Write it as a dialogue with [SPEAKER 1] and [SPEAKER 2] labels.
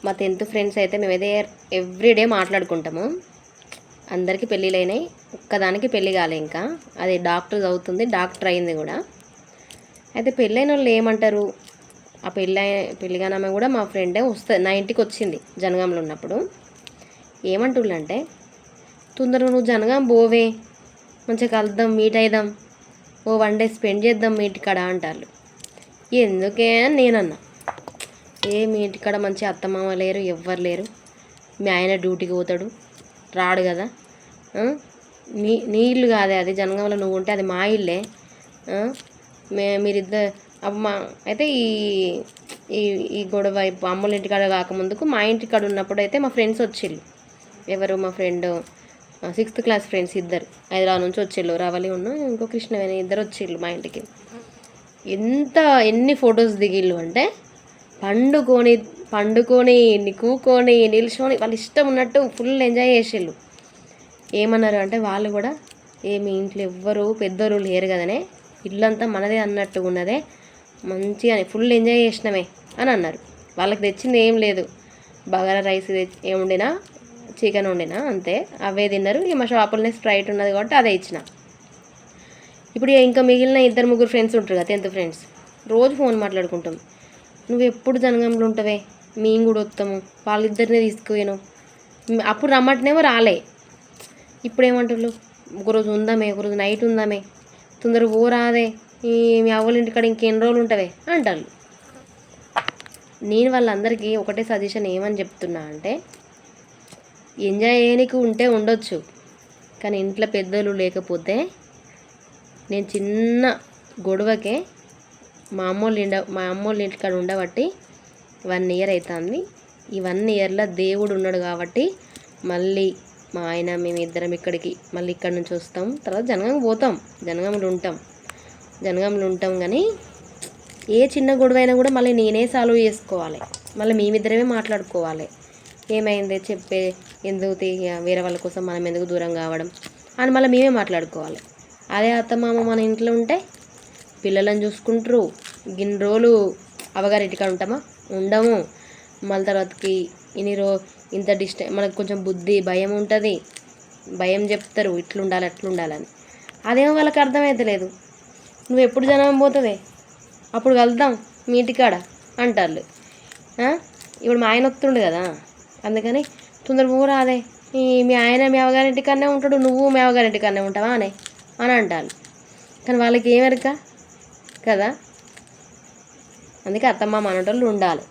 [SPEAKER 1] మా 10th friends అయితే మేమైతే ఎవ్రీడే మాట్లాడుకుంటాము. అందరికీ పెళ్ళిళ్ళైనాయి, ఒక్కదానికి పెళ్ళి కాలే ఇంకా. అది డాక్టర్ చదువుతుంది, డాక్టర్ అయింది కూడా. అయితే పెళ్ళైన వాళ్ళు ఏమంటారు, ఆ పెళ్ళిగానమ్మ కూడా మా ఫ్రెండే వస్తుంది, నా ఇంటికి వచ్చింది జనగాంలో ఉన్నప్పుడు. ఏమంటుండంటే, తొందరగా నువ్వు జనగాం పోవే, మంచిగా కలుద్దాం, మీట్ అయిదాం, ఓ 1 డే స్పెండ్ చేద్దాం మీ ఇంటికాడ అంటారు. ఎందుకే అని నేనన్నా, మీ ఇంటికాడ మంచి అత్తమామ లేరు, ఎవ్వరు లేరు, మీ ఆయన డ్యూటీకి పోతాడు, రాడు కదా, నీ ఇల్లు కాదే అది, జనగాంలో నువ్వు ఉంటే అది మా ఇల్లే, మీరిద్దరు అమ్మా. అయితే ఈ గొడవ అమ్మల ఇంటికాడ కాకముందుకు మా ఇంటికాడ ఉన్నప్పుడు అయితే మా ఫ్రెండ్స్ వచ్చిళ్ళు. ఎవరు, మా ఫ్రెండ్ 6th క్లాస్ ఫ్రెండ్స్ ఇద్దరు హైదరాబాద్ నుంచి వచ్చిళ్ళు, రవలి ఇంకో కృష్ణవేణి, ఇద్దరు వచ్చిళ్ళు మా ఇంటికి. ఎన్ని ఫొటోస్ దిగిళ్ళు అంటే, పండుకొని కూకొని నిల్చొని వాళ్ళు ఇష్టం ఉన్నట్టు ఫుల్ ఎంజాయ్ చేసేళ్ళు. ఏమన్నారు అంటే, వాళ్ళు కూడా మీ ఇంట్లో ఎవ్వరు పెద్దోళ్ళు లేరు కదనే, ఇల్లంతా మనదే అన్నట్టుగా ఉన్నదే, మంచిగా ఫుల్ ఎంజాయ్ చేసినామే అని అన్నారు. వాళ్ళకి తెచ్చింది ఏం లేదు, బగారా రైస్ ఏముండినా, చికెన్ వండినా అంతే, అవే తిన్నారు. మా షాపులోనే స్ప్రైట్ ఉన్నది కాబట్టి అదే ఇచ్చిన. ఇప్పుడు ఇంకా మిగిలిన 2-3 ఫ్రెండ్స్ ఉంటారు కదా, 10th ఫ్రెండ్స్, రోజు ఫోన్ మాట్లాడుకుంటాం. నువ్వు ఎప్పుడు జనగాంలో ఉంటావే, మేము కూడా వస్తాము, వాళ్ళిద్దరినే తీసుకుపోయాను, అప్పుడు రమ్మంటేనేమో రాలే. ఇప్పుడు ఏమంటారు, ఒకరోజు ఉందామే, ఒకరోజు నైట్ ఉందామే, తొందరగా పోరాదే, మీ అవ్వల ఇంటికాడ ఇంకెన్ని రోజులు ఉంటావే అంటారు. నేను వాళ్ళందరికీ ఒకటే సజెషన్ ఏమని చెప్తున్నా అంటే, ఎంజాయ్ చేయడానికి ఉంటే ఉండొచ్చు, కానీ ఇంట్లో పెద్దలు లేకపోతే, నేను చిన్న గొడవకే మా అమ్మోళ్ళ ఇంటికాడ ఉండబట్టి 1 ఇయర్ అవుతుంది. ఈ 1 ఇయర్లో దేవుడు ఉన్నాడు కాబట్టి మళ్ళీ మా ఆయన మేమిద్దరం ఇక్కడికి మళ్ళీ ఇక్కడ నుంచి వస్తాం, తర్వాత జనగాం పోతాం, జనగాంలో ఉంటాం. కానీ ఏ చిన్న గొడవ అయినా కూడా మళ్ళీ నేనే సాల్వ్ చేసుకోవాలి, మళ్ళీ మేమిద్దరమే మాట్లాడుకోవాలి. ఏమైంది చెప్పే, ఎందుకు వేరే వాళ్ళ కోసం మనం ఎందుకు దూరం కావడం అని మళ్ళీ మేమే మాట్లాడుకోవాలి. అదే అత్తమామ మన ఇంట్లో ఉంటే పిల్లలను చూసుకుంటారు, గిన్ని రోజులు అవగారింటికాడ ఉంటామా, ఉండము. మళ్ళీ తర్వాతకి ఇంత మనకు కొంచెం బుద్ధి భయం ఉంటుంది, భయం చెప్తారు, ఇట్లుండాలి అట్లుండాలని. అదేమో వాళ్ళకి అర్థమవుతలేదు. నువ్వు ఎప్పుడు జనం పోతుంది, అప్పుడు కలుద్దాం మీ ఇంటికాడ అంటారు. ఇప్పుడు మా ఆయన వస్తుండు కదా, అందుకని తొందరగా ఊరాదే, మీ ఆయన మీ అవగారింటికన్నా ఉంటాడు, నువ్వు మీ అవగారింటికన్నా ఉంటావా అని అంటారు. కానీ వాళ్ళకి ఏమెరక కదా, అందుకే అత్తమ్మ మనటోళ్ళు ఉండాలి.